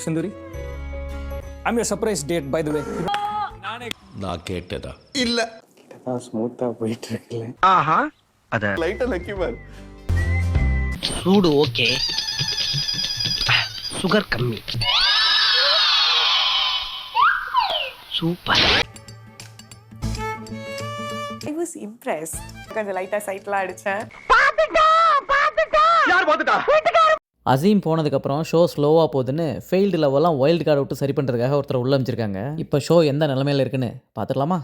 Sinduri. I'm your surprise date, by the way. நான் கேட்டதா இல்ல ஸ்மூத்தா போயிட்டு இருக்குல்ல. ஆஹா அத லைட்டா லக்கி பார். சூடு ஓகே, சுகர் கம்மி, சூப்பர். I was impressed. கொஞ்சம் லைட்டா சைட்லாம் அடிச்சேன். யார் பாத்துட்டா? அசீம் போனதுக்கப்புறம் ஷோ ஸ்லோவாக போகுதுன்னு ஃபெயில்டு லெவலாம் வைல்டு கார்டு விட்டு சரி பண்ணுறதுக்காக ஒருத்தர் உள்ள அமைச்சிருக்காங்க. இப்போ ஷோ எந்த நிலமையில இருக்குன்னு பார்த்துடலாமா?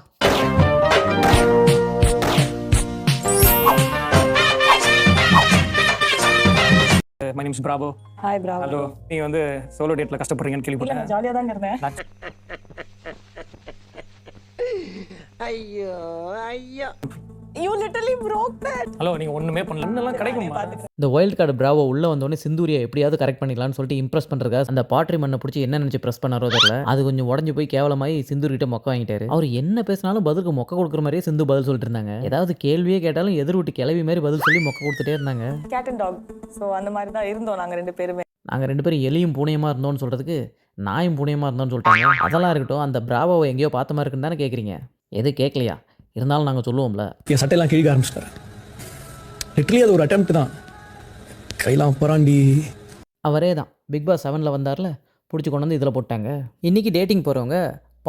My name is Bravo. Hi Bravo. Hello. நீ வந்து சோலோ டேட்ல கஷ்டப்படுறீங்கன்னு கேள்விப்பட்டேன். ஜாலியா தான் இருந்தேன். ஐயோ ஐயோ, You literally broke that. Hello நீங்க ஒண்ணுமே பண்ணல. இன்னெல்லாம் கிடைக்குமா? இந்த வைல்டு கார்டு பிராவோ உள்ளே வந்தோடனே சிந்தூரியை எப்படியாவது கரெக்ட் பண்ணிக்கலாம்னு சொல்லிட்டு இம்ப்ரெஸ் பண்ணுறதுக்காக அந்த பாட்ரி மண்ணை பிடிச்சி என்ன நினச்சி ப்ரெஸ் பண்ணாரோ தெரியல. அது கொஞ்சம் உடஞ்சி போய் கேவலமாகி சிந்தூர்கிட்ட மொக்க வாங்கிட்டாரு. அவர் என்ன பேசினாலும் பதிலுக்கு மொக்க கொடுக்குற மாதிரியே சிந்து பதில் சொல்லிட்டு இருந்தாங்க. ஏதாவது கேள்வியே கேட்டாலும் எதிர் விட்டு கிளவி மாதிரி பதில் சொல்லி மொக்க கொடுத்துட்டே இருந்தாங்க. Cat and dog. So அந்த மாதிரி தான் இருந்தோம் நாங்க ரெண்டு பேருமே. நாங்கள் ரெண்டு பேரும் எலியும் பூனையமாக இருந்தோம்னு சொல்கிறதுக்கு நாயும் பூனையமாக இருந்தோம்னு சொல்லிட்டாங்க. அதெல்லாம் இருக்கட்டும், அந்த பிராவோவை எங்கேயோ பார்த்த மாதிரி இருக்குன்னு தானே கேட்குறீங்க. எது கேட்கலையா? இருந்தாலும் நாங்கள் சொல்லுவோம்ல. என் சட்டையெல்லாம் கிழிக்க ஆரம்பிச்சிட்டாரு. லிட்டரலி அது ஒரு அட்டெம்ப்ட் தான். கையெல்லாம் போராண்டி. அவரே தான் பிக் பாஸ் 7ல் வந்தார்ல, பிடிச்சி கொண்டு வந்து இதில் போட்டாங்க. இன்றைக்கி டேட்டிங் போகிறவங்க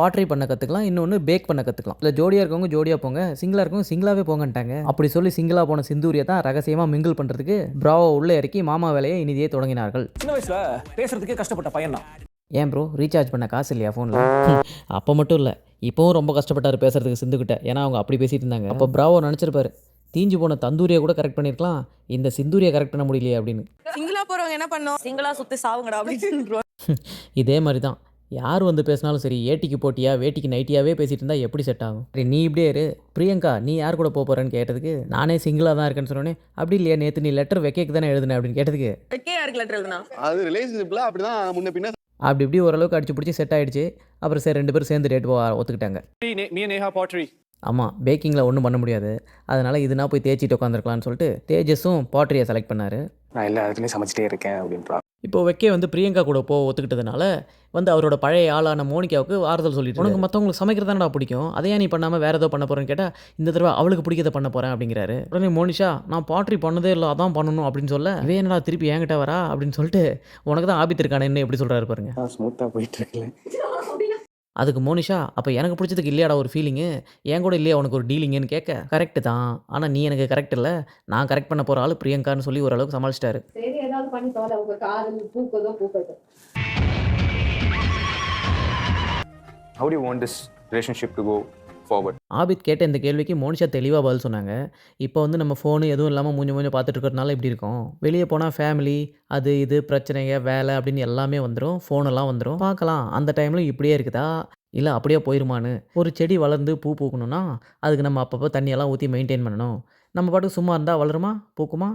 பாட்ரி பண்ண கற்றுக்கலாம், இன்னொன்று பேக் பண்ண கற்றுக்கலாம். இல்லை ஜோடியாக இருக்கவங்க ஜோடியாக போங்க, சிங்கிளாக இருக்கவங்க சிங்கிளாகவே போங்கன்ட்டாங்க. அப்படி சொல்லி சிங்கிளாக போன சிந்தூரியை தான் ரகசியமாக மிங்கிள் பண்ணுறதுக்கு பிராவோ உள்ளே இறக்கி மாமா வேலையை இனிதே தொடங்கினார்கள். சின்ன வயசுல பேசுறதுக்கே கஷ்டப்பட்ட பையன் தான். ஏன் ப்ரோ ரீசார்ஜ் பண்ண காசு இல்லையா ஃபோனில்? அப்போ மட்டும் இல்லை, இப்போவும் ரொம்ப கஷ்டப்பட்டார் பேசுறதுக்கு சிந்துக்கிட்ட. ஏன்னா அவங்க அப்படி பேசிட்டு இருந்தாங்க. அப்போ பிராவோ நினச்சிருப்பாரு, தீஞ்சு போன தந்தூரியை கூட கரெக்ட் பண்ணியிருக்கலாம், இந்த சிந்தூரியை கரெக்ட் பண்ண முடியலையே அப்படின்னு. சிங்கிளா போறவங்க என்ன பண்ணோம்? சிங்கிளா சுத்தி சாவுங்கடா அப்படின்னு. இதே மாதிரி தான் யார் வந்து பேசினாலும் சரி, ஏட்டிக்கு போட்டியா வேட்டிக்கு நைட்டியாவே பேசிட்டு இருந்தால் எப்படி செட் ஆகும்? சரி நீ இப்படியே இரு, பிரியங்கா நீ யார் கூட போகிறேன்னு கேட்டதுக்கு நானே சிங்கிளாக தான் இருக்கேன்னு சொன்னோன்னே, அப்படி இல்லையா நேற்று நீ லெட்டர் வைக்க தானே எழுதுனேன் அப்படின்னு கேட்டதுக்கு, வெக்கே யாருக்கு லெட்டர் எழுதுனா? அது ரிலேஷன்ஷிப்ல அப்படிதான் முன்ன பின்ன. அப்படி இப்படி ஓரளவுக்கு அடிச்சு பிடிச்சி செட் ஆகிடுச்சு. அப்புறம் சரி ரெண்டு பேரும் சேர்ந்து டேட் ஒத்துக்கிட்டாங்க. Me and Neha pottery. ஆமாம், பேக்கிங்கில் ஒன்றும் பண்ண முடியாது, அதனால் இதுனா போய் தேய்ச்சிட்டு உட்காந்துருக்கலான்னு சொல்லிட்டு தேஜஸும் பாட்ரியை செலக்ட் பண்ணார். நான் எல்லா இடத்துலையும் சமைச்சிட்டே இருக்கேன் அப்படின்றா. இப்போ வெக்கே வந்து பிரியங்கா கூட ஒத்துக்கிட்டதுனால வந்து அவரோட பழைய ஆளான மோனிகாவுக்கு ஆறுதல் சொல்லிட்டு, உனக்கு மற்றவங்களுக்கு சமைக்கிறதானடா பிடிக்கும், அதையா நீ பண்ணாமல் வேறு ஏதோ பண்ண போகிறேன்னு கேட்டால், இந்த தடவை அவளுக்கு பிடிக்கிறத பண்ண போகிறேன் அப்படிங்கிறாரு. உடனே மோனிஷா நான் பாட்ரி பண்ணதே இல்லை அதான் பண்ணணும் அப்படின்னு சொல்ல, இவே என்னடா திருப்பி என்கிட்ட வரா அப்படின்னு சொல்லிட்டு, உனக்கு தான் ஆபித்து இருக்கானே என்ன எப்படி சொல்கிறாரு பாருங்க. ஸ்மூத்தா போயிட்டு இருக்குல்ல. அதுக்கு மோனிஷா, அப்போ எனக்கு பிடிச்சதுக்கு இல்லையாடா ஒரு ஃபீலிங்கு, என் கூட இல்லையா உனக்கு ஒரு டீலிங்குன்னு கேட்க, கரெக்டு தான், ஆனால் நீ எனக்கு கரெக்ட் இல்லை, நான் கரெக்ட் பண்ண போகிற ஆள் பிரியங்கான்னு சொல்லி ஓரளவுக்கு சமாளிச்சிட்டாரு. How do you want this relationship to go forward? Abid கேட்ட இந்த கேள்விக்கு மோனிஷா தெளிவாக பதில் சொன்னாங்க. இப்போ வந்து நம்ம ஃபோனு எதுவும் இல்லாமல் மூஞ்ச பார்த்துட்டு இருக்கிறதுனால இப்படி இருக்கும். வெளியே போனால் ஃபேமிலி அது இது பிரச்சனைங்க வேலை அப்படின்னு எல்லாமே வந்துடும், ஃபோனெல்லாம் வந்துடும். பார்க்கலாம் அந்த டைமில் இப்படியே இருக்குதா இல்லை அப்படியே போயிருமான்னு. ஒரு செடி வளர்ந்து பூ பூக்கணும்னா அதுக்கு நம்ம அப்பப்போ தண்ணியெல்லாம் ஊற்றி மெயின்டைன் பண்ணணும். நம்ம பாட்டுக்கு சும்மா இருந்தால் வளருமா பூக்குமா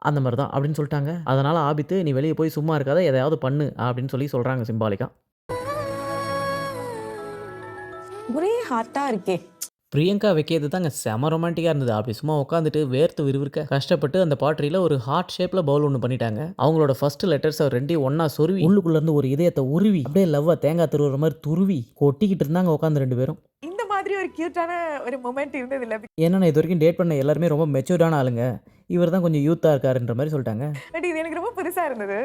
அந்த மாதிரி தான் அப்படின்னு சொல்லிட்டாங்க. அதனால் ஆபித்து நீ வெளியே போய் சும்மா இருக்காத எதையாவது பண்ணு அப்படின்னு சொல்லி சொல்கிறாங்க சிம்பாலிக்காக. ஒரே ஹார்ட்டா இருக்கே. பிரியங்கா வைக்கிறது தாங்க செம ரொமான்டிக்காக இருந்தது. அப்படி சும்மா உட்காந்துட்டு வேர்த்து விறுவிறுக்க கஷ்டப்பட்டு அந்த பாட்ரியில் ஒரு ஹார்ட் ஷேப்பில் பவுல் ஒன்று பண்ணிட்டாங்க. அவங்களோட ஃபர்ஸ்ட் லெட்டர்ஸ் ரெண்டையும் ஒன்றா சொருவி உள்ளுக்குள்ளேருந்து ஒரு இதயத்தை உருவி அப்படியே லவ்வை தேங்காய் திருவுற மாதிரி துருவி கொட்டிக்கிட்டு இருந்தாங்க உட்காந்து ரெண்டு பேரும். இந்த மாதிரி ஒரு கியூட்டான ஒரு மொமெண்ட் இருந்தது இல்லை. ஏன்னா நான் இது வரைக்கும் டேட் பண்ண எல்லாருமே ரொம்ப மெச்சூர்டான ஆளுங்க, இவர் தான் கொஞ்சம் யூத்தாக இருக்காருன்ற மாதிரி சொல்லிட்டாங்க. பட் இது எனக்கு ரொம்ப புதுசாக இருந்தது.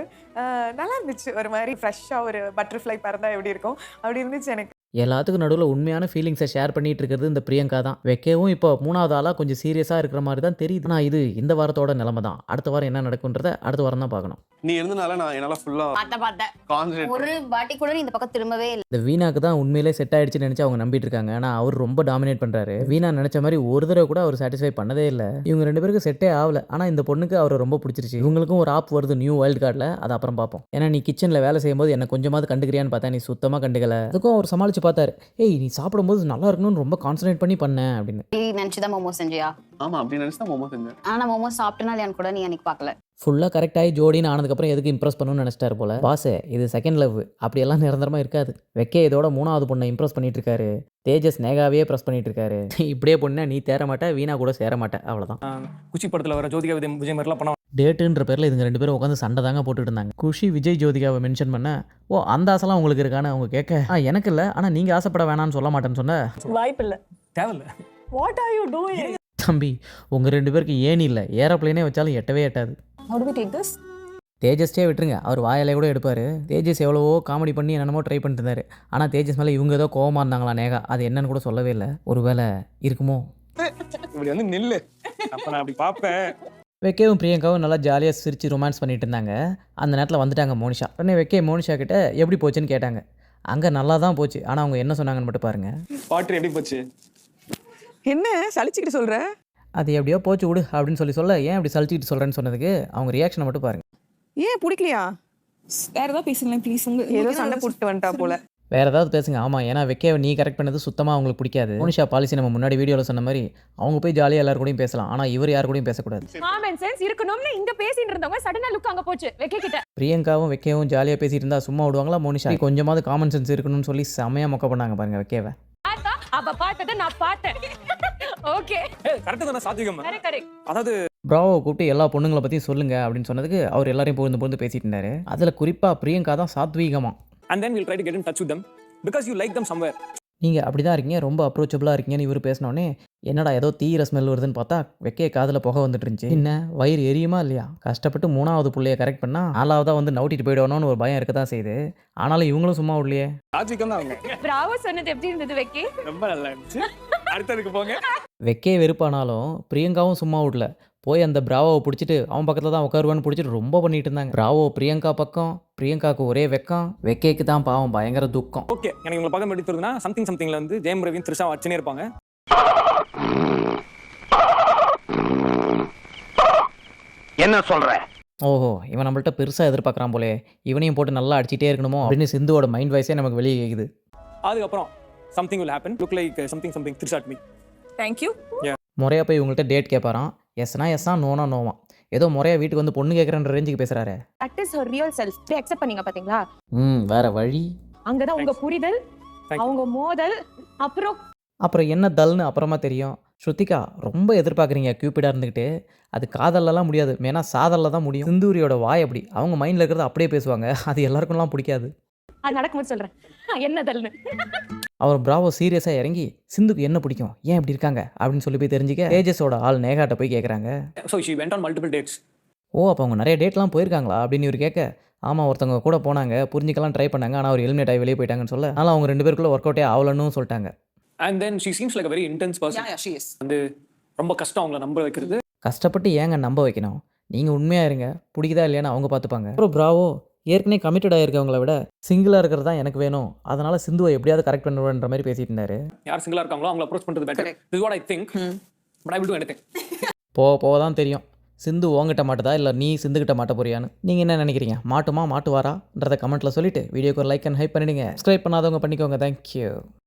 நல்லா இருந்துச்சு. ஒரு மாதிரி ஃப்ரெஷ்ஷாக ஒரு பட்டர்ஃப்ளை பறந்தா எப்படி இருக்கும் அப்படி இருந்துச்சு எனக்கு. எல்லாத்துக்கும் நடுவில் உண்மையான ஃபீலிங்ஸை ஷேர் பண்ணிட்டு இருக்கிறது இந்த பிரியங்கா தான். வைக்கவும் இப்போ 3வது ஆளாக கொஞ்சம் சீரியஸாக இருக்கிற மாதிரி தான் தெரியுது. ஆனால் இது இந்த வாரத்தோட நிலைமை தான். அடுத்த வாரம் என்ன நடக்குன்றதை அடுத்த வாரம் தான் பார்க்கணும். நீ இருந்தனால நான் என்னால ஃபுல்லா கான்சென்ட்ரேட் ஒரு வாட்டி கூட இந்த பக்கம் திரும்பவே இல்லை. இந்த வீணாக்கு தான் உண்மையிலே செட் ஆயிடுச்சுன்னு நினச்சி அவங்க நம்பிட்டு இருக்காங்க. ஆனால் அவர் ரொம்ப டாமினேட் பண்ணுறாரு. வீணா நினச்ச மாதிரி ஒரு தடவை கூட அவர் சாட்டிஸ்ஃபை பண்ணதே இல்லை. இவங்க ரெண்டு பேருக்கு செட்டே ஆகல. ஆனால் இந்த பொண்ணுக்கு அவரை ரொம்ப பிடிச்சிருச்சு. இவங்களுக்கும் ஒரு ஆப் வருது நியூ வைல்ட் கார்டில், அதை அப்புறம் பார்ப்போம். ஏன்னா நீ கிச்சனில் வேலை செய்யும்போது என்ன கொஞ்சமாவது கண்டுக்கிறியான்னு பார்த்தா நீ சுத்தமாக கண்டுக்கல. அதுக்கும் அவர் சமாளித்து பார்த்தாரு. ஏய் நீ சாப்பிடும்போது நல்லா இருக்கணும்னு ரொம்ப கான்சன்ட்ரேட் பண்ணி பண்ணேன் அப்படின்னு. நினைச்சுதான் மோமோ செஞ்சியா? ஆமா அப்படி நினைச்சா மோமோ செஞ்சேன். ஆனா மோமோ சாப்பிட்டனா இல்லையான்னு கூட நீ அன்னைக்கு பார்க்கல. ஃபுல்லாக கரெக்டாகி ஜோடின்னு ஆனதுக்கப்புறம் எதுக்கு இம்ப்ரெஸ் பண்ணணும்னு நினச்சிட்டாரு போல. பாஸே இது செகண்ட் லவ், அப்படியெல்லாம் நிரந்தரமாக இருக்காது. வெக்கே இதோட 3வது பொண்ணை இம்ப்ரெஸ் பண்ணிட்டு இருக்காரு. தேஜஸ் நேகாவே ப்ரெஸ் பண்ணிட்டு இருக்காரு. இப்படியே பொண்ணா நீ தேர மாட்டே, வீணா கூட சேர மாட்டேன், அவ்வளோதான். குச்சி படத்தில் வர ஜோதிகா விஜய் மாதிரிலாம் பண்ண டேட்டுன்ற பேரில் இதுங்க 2 பேரும் உட்காந்து சண்டை தாங்க போட்டுட்டு இருந்தாங்க. குஷி விஜய் ஜோதிகாவை மென்ஷன் பண்ண, ஓ அந்த ஆசைலாம் உங்களுக்கு இருக்கான்னு அவங்க கேட்க, எனக்கு இல்லை, ஆனால் நீங்கள் ஆசைப்பட வேணாம்னு சொல்ல மாட்டேன்னு சொன்ன. வாய்ப்பில்லை. தேவையில்ல. What are you doing? தம்பி உங்கள் 2 பேருக்கு ஏன் இல்லை, ஏரோப்ளேனே வச்சாலும் எட்டவே எட்டாது. How do we take this? தேஜஸ்டே விட்டுருங்க, அவர் வாயிலே கூட எடுப்பார். தேஜஸ் எவ்வளவோ காமெடி பண்ணி என்னென்னமோ ட்ரை பண்ணிட்டு இருந்தார். ஆனால் தேஜஸ் மேலே இவங்க ஏதோ கோவமாக இருந்தாங்களா நேகா, அது என்னன்னு கூட சொல்லவே இல்லை. ஒருவேளை இருக்குமோ? இப்படி வந்து நில்லு, அப்ப நான் அப்படி பார்ப்பேன். வெக்கேவும் பிரியங்காவும் நல்லா ஜாலியாக சிரித்து ரொமான்ஸ் பண்ணிட்டு இருந்தாங்க. அந்த நேரத்தில் வந்துட்டாங்க மோனிஷா. உடனே வெக்கே மோனிஷா கிட்ட எப்படி போச்சுன்னு கேட்டாங்க. அங்கே நல்லா தான் போச்சு, ஆனால் அவங்க என்ன சொன்னாங்கன்னு மட்டும் பாருங்க. பாட்ரி எப்படி போச்சு? என்ன சலிச்சுக்கிட்டு சொல்ற? அது எப்படியோ போச்சு விடு அப்படின்னு சொல்ல, ஏன் அப்படி சலிச்சுக்கிட்டு சொல்கிறேன்னு சொன்னதுக்கு அவங்க ரியாக்ஷனை மட்டும் பாருங்க. ஏன் பிடிக்கலையா? வேற ஏதாவது பேசுங்களேன் ப்ளீஸ். ஏதோ சண்டை போட்டு வந்துட்டா போல. வேறு ஏதாவது பேசுங்க. ஆமாம், ஏன்னா வெக்கேவை நீ கரெக்ட் பண்ணது சுத்தமாக அவங்களுக்கு பிடிக்காது. மோனிஷா பாலிசி நம்ம முன்னாடி வீடியோவில் சொன்ன மாதிரி அவங்க போய் ஜாலியாக எல்லாரும் கூடயும் பேசலாம், ஆனால் இவர் யார் கூடயும் பேசக்கூடாது. காமன் சென்ஸ் இருக்கணும்னு இங்க பேசிட்டு இருந்தவங்க சடனா லுக் அங்க போச்சு வெக்கே கிட்ட. பிரியங்காவும் வெக்கேவும் ஜாலியாக பேசிட்டு இருந்தா சும்மா விடுவாங்களா? மோனிஷா கொஞ்சமாவது காமன் சென்ஸ் இருக்கணும்னு சொல்லி செமையாக மொக்க பண்ணாங்க பாருங்க வெக்கேவை. அவ பார்த்தத நான் பார்த்தேன். ஓகே கரெக்ட் தானே சாத்விகம்? கரெக்ட். அதாவது ப்ராவோவை கூப்பிட்டு எல்லா பொண்ணுங்களை பற்றியும் சொல்லுங்க அப்படின்னு சொன்னதுக்கு அவர் எல்லாரையும் புகழ்ந்து பேசிட்டு இருந்தாரு. அதில் குறிப்பாக பிரியங்கா தான் சாத்வீகமா. and then we'll try to get in touch with them because you like them somewhere. நீங்கள் அப்படி தான் இருக்கீங்க, ரொம்ப அப்ரோச்சபிளாக இருக்கீங்கன்னு இவர் பேசினோடனே என்னடா ஏதோ தீர ஸ்மெல் வருதுன்னு பார்த்தா வெக்கைய காதில் புகை வந்துட்டு இருந்துச்சு. என்ன வயிறு எரியுமா இல்லையா? கஷ்டப்பட்டு 3வது புள்ளையை கரெக்ட் பண்ணால் 4வதாக வந்து நவுட்டிட்டு போயிடணும்னு ஒரு பயம் இருக்க தான் செய்யுது. ஆனாலும் இவங்களும் சும்மா விடலையே. சாத்விகம் தான் அவங்க. பிராவோ சொன்னது எப்படி இருந்தது வெக்கே? ரொம்ப நல்லா இருந்துச்சு. அடுத்ததுக்கு போங்க. வெக்கையே வெறுப்பானாலும் பிரியங்காவும் சும்மா விடல. போய் அந்த பிராவோவை பிடிச்சிட்டு அவன் பக்கத்தில் தான் உட்காருவான்னு பிடிச்சிட்டு ரொம்ப பண்ணிட்டு இருந்தாங்க. பிராவோ பிரியங்கா பக்கம், பிரியங்காவுக்கு ஒரே வெக்கம், வெக்கைக்கு தான் பாவம் பயங்கர துக்கம். ஓகே, எனக்கு உங்களை பக்கம் எப்படி தருதுன்னா சம்திங்ல வந்து ஜெயம் ரவியும் த்ரிஷா வச்சுனே இருப்பாங்க. என்ன சொல்ற? ஓஹோ, இவன் நம்மள்ட்ட பெருசாக எதிர்பார்க்குறான் போலே, இவனையும் போட்டு நல்லா அடிச்சிட்டே இருக்கணுமோ அப்படின்னு சிந்துவோட மைண்ட் வாய்ஸே நமக்கு வெளியே கேட்குது. அதுக்கப்புறம் something will happen, look like something Trisha at me. Thank you. முறையாக போய் இவங்கள்ட்ட டேட் கேட்பாராம். எஸ்னா எஸ்ஸா, நோனா நோவான். ஏதோ முறையாக வீட்டுக்கு வந்து பொண்ணு கேட்குறன்ற ரேஞ்சுக்கு பேசுகிறாரு. That is her real self. they accept பண்ணீங்க பாத்தீங்களா? வேற வழி. அங்கதான் உங்க புரிதல், அவங்க மோதல், அப்புறம் என்ன தல்னு அப்புறமா தெரியும். ஸ்ருத்திகா ரொம்ப எதிர்பார்க்குறீங்க கியூபிடாக இருந்துக்கிட்டு. அது காதல்லாம் முடியாது, மேனா சாதலில் தான் முடியும். சிந்தூரியோட வாய் அப்படி, அவங்க மைண்டில் இருக்கிறத அப்படியே பேசுவாங்க. அது எல்லாருக்கும்லாம் பிடிக்காது. அது நடக்கும்போது சொல்றேன் என்ன தல்னு. அவர் பிராவோ சீரியஸாக இறங்கி சிந்துக்கு என்ன பிடிக்கும், ஏன் இப்படி இருக்காங்க அப்படின்னு சொல்லி போய் தெரிஞ்சுக்க தேஜஸோட ஆள் நேகாட்ட போய் கேட்குறாங்க. So she went on multiple dates. ஓ, அப்போ அவங்க நிறைய டேட்லாம் போயிருக்காங்களா அப்படின்னு இவர் கேட்க, ஆமாம் ஒருத்தவங்க கூட போனாங்க, புரிஞ்சிக்கலாம் ட்ரை பண்ணாங்க, ஆனால் அவர் எலிமினேட் ஆகி வெளியே போயிட்டாங்கன்னு சொல்ல, அதனால் அவங்க 2 பேருக்குள்ள ஒர்க் அவுட்டே ஆகலன்னு சொல்லிட்டாங்க. And then she seems like a very intense person. Yeah, she is. வந்து ரொம்ப கஷ்டம் அவங்கள நம்ப வைக்கிறது. கஷ்டப்பட்டு ஏங்க நம்ப வைக்கணும்? நீங்கள் உண்மையாக இருங்க, பிடிக்குதா இல்லையான்னு அவங்க பார்த்துப்பாங்க. அப்புறம் பிராவோ ஏற்கனவே கமிட்டட் ஆகிருக்கவங்கள விட சிங்கிளாக இருக்கிறது தான் எனக்கு வேணும், அதனால் சிந்துவை எப்படியாவது கரெக்ட் பண்ணுவேன்ற மாதிரி பேசிட்டு இருந்தாரு. யார் சிங்கிளாக இருக்காங்களோ அவங்கள அப்ரோச் பண்ணுறது better. This is what I think. But I will do anything. போக தான் தெரியும் சிந்து ஓங்கிட்ட மாட்டுதா இல்லை நீ சிந்துக்கிட்ட மாட்ட போறியான்னு. நீங்கள் என்ன நினைக்கிறீங்க? மாட்டுமா மாட்டுவாரான்றதை கமெண்ட்டில் சொல்லிவிட்டு வீடியோக்கு ஒரு லைக் அண்ட் ஹைப் பண்ணிவிடுங்க. சப்ஸ்கிரைப் பண்ணாதவங்க பண்ணிக்கோங்க. தேங்க்யூ.